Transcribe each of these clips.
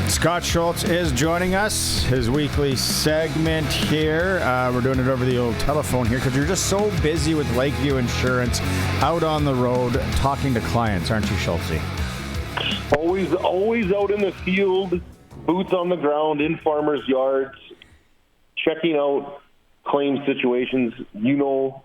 Scott Schultz is joining us, his weekly segment here. We're doing it over the old telephone here because you're just so busy with Lakeview Insurance out on the road talking to clients, aren't you, Schultz? Always out in the field, boots on the ground, in farmers' yards, checking out claim situations. You know,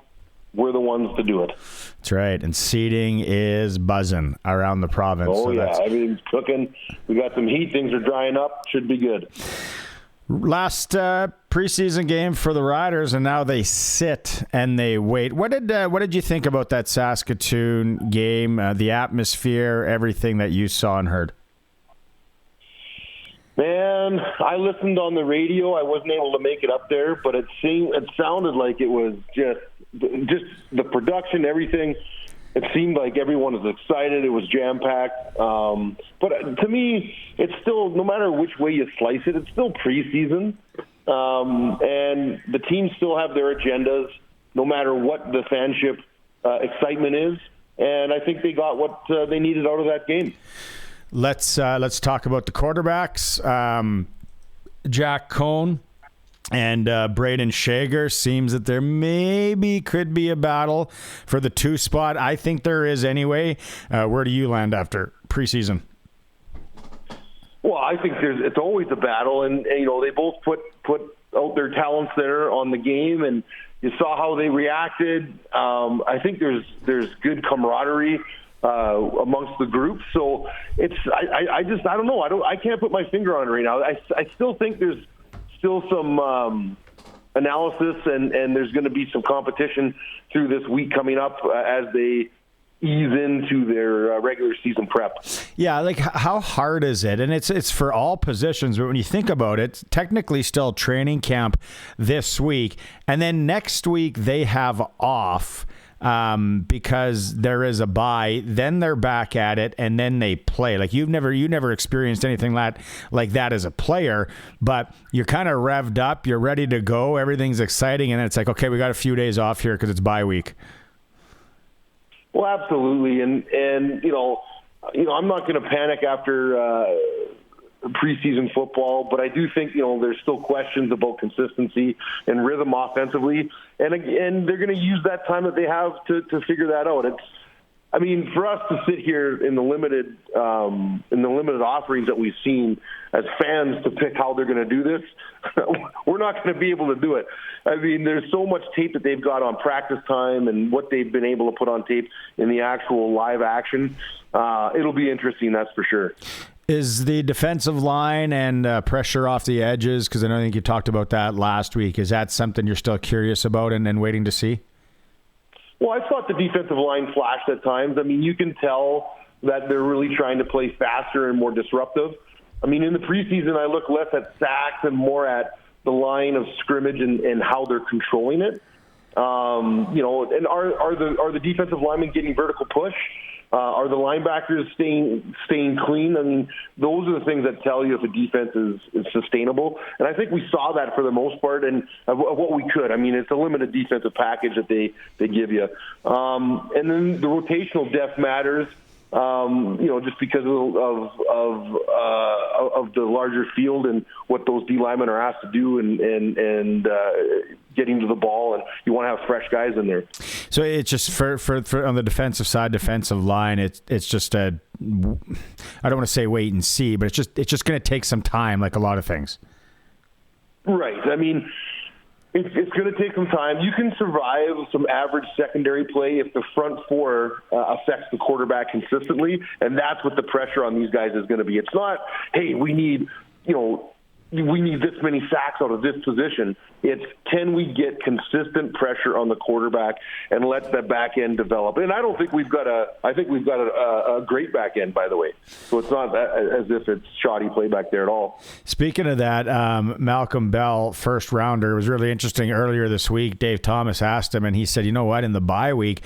we're the ones to do it. That's right, and seating is buzzing around the province. Oh, so yeah, everything's cooking. We got some heat. Things are drying up. Should be good. Last preseason game for the Riders, and now they sit and they wait. What did you think about that Saskatoon game, the atmosphere, everything that you saw and heard? Man, I listened on the radio. I wasn't able to make it up there, but it sounded like it was just the production, everything. It seemed like everyone was excited. It was jam-packed. But to me, it's still, no matter which way you slice it, it's still preseason. And the teams still have their agendas, no matter what the fanship excitement is. And I think they got what they needed out of that game. Let's talk about the quarterbacks. Jack Cohn and Braden Shager. Seems that there maybe could be a battle for the 2 spot. I think there is anyway. Where do you land after preseason? Well, I think it's always a battle, and you know, they both put out their talents there on the game, and you saw how they reacted. I think there's good camaraderie amongst the group. So I don't know. I can't put my finger on it right now. I still think there's still some analysis and there's going to be some competition through this week coming up as they ease into their regular season prep. Yeah, like how hard is it? And it's for all positions, but when you think about it, technically still training camp this week, and then next week they have off. Because there is a bye, then they're back at it, and then they play. Like you never experienced anything like that as a player, but you're kind of revved up, you're ready to go, everything's exciting, and then it's like, okay, we got a few days off here because it's bye week. Well, absolutely, and you know, I'm not going to panic after preseason football, but I do think, you know, there's still questions about consistency and rhythm offensively, and they're going to use that time that they have to figure that out. I mean, for us to sit here in the limited offerings that we've seen as fans to pick how they're going to do this, we're not going to be able to do it. I mean, there's so much tape that they've got on practice time and what they've been able to put on tape in the actual live action. It'll be interesting, that's for sure. Is the defensive line and pressure off the edges, because I think you talked about that last week, is that something you're still curious about and waiting to see? Well, I thought the defensive line flashed at times. I mean, you can tell that they're really trying to play faster and more disruptive. I mean, in the preseason, I look less at sacks and more at the line of scrimmage and how they're controlling it. You know, and are the defensive linemen getting vertical push? Are the linebackers staying clean? I mean, those are the things that tell you if a defense is sustainable. And I think we saw that for the most part, and of what we could. I mean, it's a limited defensive package that they give you. And then the rotational depth matters. You know, just because of the larger field and what those D linemen are asked to do and getting to the ball, and you want to have fresh guys in there. So it's just for on the defensive side, defensive line, it's just I don't want to say wait and see, but it's just going to take some time, like a lot of things. Right. I mean, it's going to take some time. You can survive some average secondary play if the front four affects the quarterback consistently, and that's what the pressure on these guys is going to be. It's not, hey, we need this many sacks out of this position. It's, can we get consistent pressure on the quarterback and let the back end develop? And I think we've got a great back end, by the way. So it's not as if it's shoddy play back there at all. Speaking of that, Malcolm Bell, first rounder, was really interesting earlier this week. Dave Thomas asked him, and he said, you know what, in the bye week,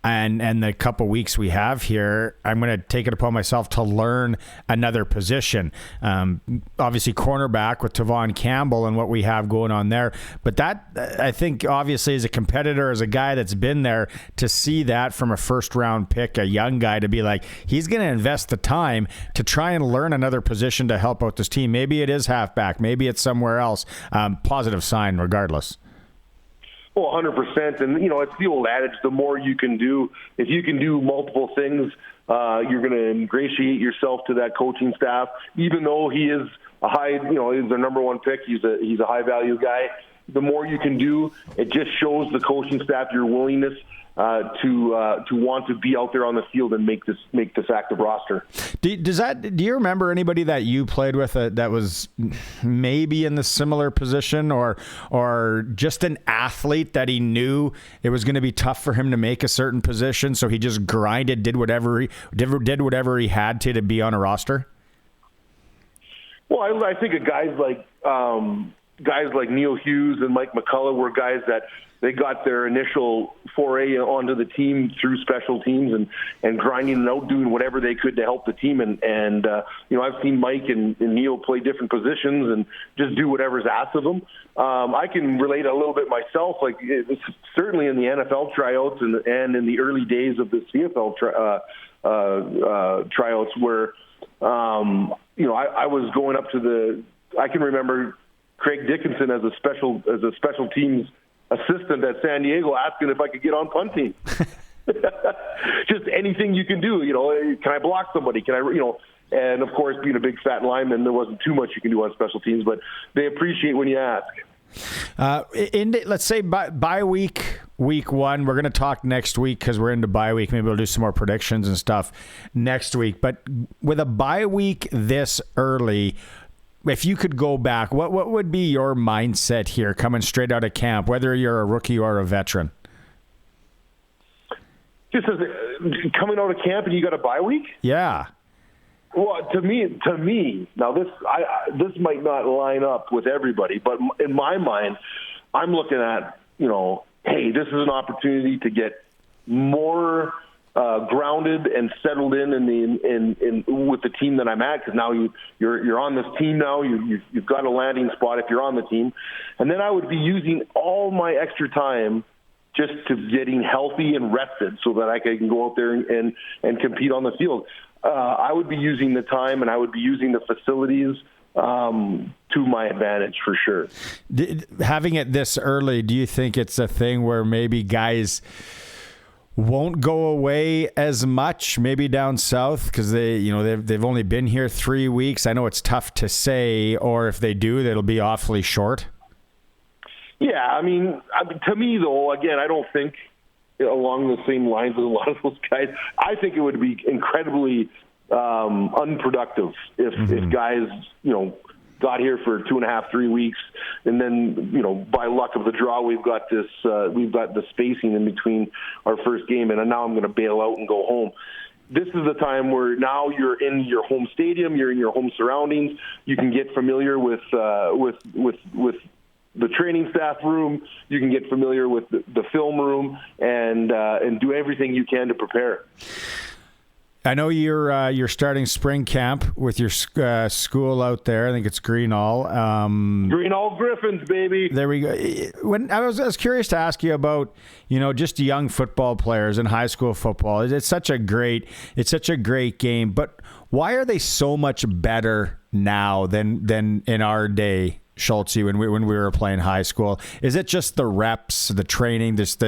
and the couple weeks we have here, I'm going to take it upon myself to learn another position. Obviously, cornerback with Tavon Campbell and what we have going on there. But that, I think, obviously, as a competitor, as a guy that's been there, to see that from a first-round pick, a young guy, to be like, he's going to invest the time to try and learn another position to help out this team. Maybe it is halfback. Maybe it's somewhere else. Positive sign regardless. Well, 100%. And, it's the old adage, the more you can do, if you can do multiple things, you're going to ingratiate yourself to that coaching staff, even though he is a high, he's their number one pick. He's a high value guy. The more you can do, it just shows the coaching staff your willingness to want to be out there on the field and make this active roster. Do you remember anybody that you played with that was maybe in the similar position, or just an athlete that he knew it was going to be tough for him to make a certain position, so he just grinded, did whatever he had to be on a roster? Well, I think of guys like Neil Hughes and Mike McCullough were guys that they got their initial foray onto the team through special teams and grinding and out, doing whatever they could to help the team. And I've seen Mike and Neil play different positions and just do whatever's asked of them. I can relate a little bit myself, certainly in the NFL tryouts and in the early days of the CFL tryouts where, I was going up to I can remember Craig Dickinson as a special teams assistant at San Diego asking if I could get on punt team. Just anything you can do, can I block somebody? Can I, and of course, being a big fat lineman, there wasn't too much you can do on special teams, but they appreciate when you ask. Let's say bye week 1, we're going to talk next week because we're into bye week. Maybe we'll do some more predictions and stuff next week. But with a bye week this early, if you could go back, what would be your mindset here coming straight out of camp, whether you're a rookie or a veteran? Just as coming out of camp and you got a bye week? Yeah. Well, to me, now this might not line up with everybody, but in my mind, I'm looking at, hey, this is an opportunity to get more grounded and settled in with the team that I'm at, because now you're on this team now. You've got a landing spot if you're on the team, and then I would be using all my extra time just to getting healthy and rested so that I can go out there and compete on the field. I would be using the time and I would be using the facilities to my advantage for sure. Having it this early, do you think it's a thing where maybe guys won't go away as much, maybe down south, because they've only been here 3 weeks? I know it's tough to say, or if they do, that'll be awfully short. Yeah, I mean, to me though, again, I don't think along the same lines as a lot of those guys. I think it would be incredibly unproductive if guys, got here for 2.5, 3 weeks, and then, by luck of the draw, we've got the spacing in between our first game, and now I'm going to bail out and go home. This is the time where now you're in your home stadium, you're in your home surroundings, you can get familiar with the training staff room, you can get familiar with the film room, and do everything you can to prepare. I know you're starting spring camp with your school out there. I think it's Greenall. Greenall Griffins, baby. There we go. When I was curious to ask you about, just young football players in high school football. It's such a great game. But why are they so much better now than in our day, Schultz, when we were playing high school? Is it just the reps, the training, just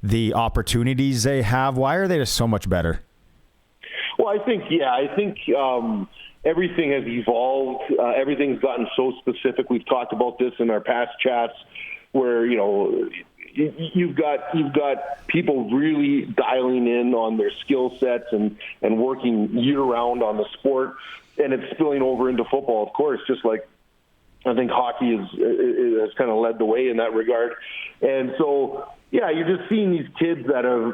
the opportunities they have? Why are they just so much better? Well, I think everything has evolved. Everything's gotten so specific. We've talked about this in our past chats, where you've got people really dialing in on their skill sets and working year round on the sport, and it's spilling over into football, of course. Just like I think hockey has kind of led the way in that regard, and so. Yeah, you're just seeing these kids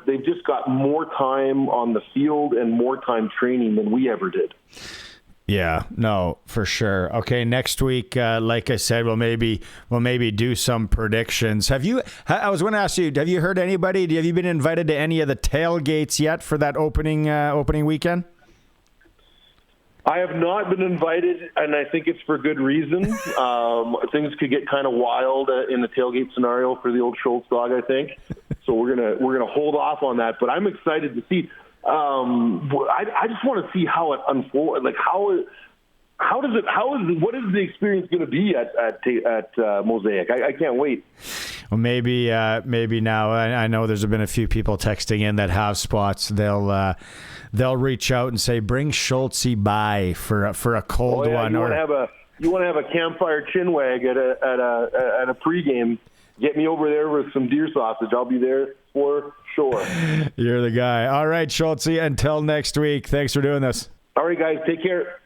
they've just got more time on the field and more time training than we ever did. Yeah, no, for sure. Okay, next week, like I said, we'll maybe do some predictions. I was going to ask you, have you heard anybody? Have you been invited to any of the tailgates yet for that opening weekend? I have not been invited, and I think it's for good reason. Things could get kind of wild in the tailgate scenario for the old Schultz dog, I think. So we're gonna hold off on that. But I'm excited to see. I just want to see how it unfolds. Like what is the experience going to be at Mosaic? I can't wait. Well, maybe now. I know there's been a few people texting in that have spots. They'll reach out and say, "Bring Schultzy by for a cold one." You want to have a campfire chinwag at a pregame. Get me over there with some deer sausage. I'll be there for sure. You're the guy. All right, Schultzy. Until next week. Thanks for doing this. All right, guys. Take care.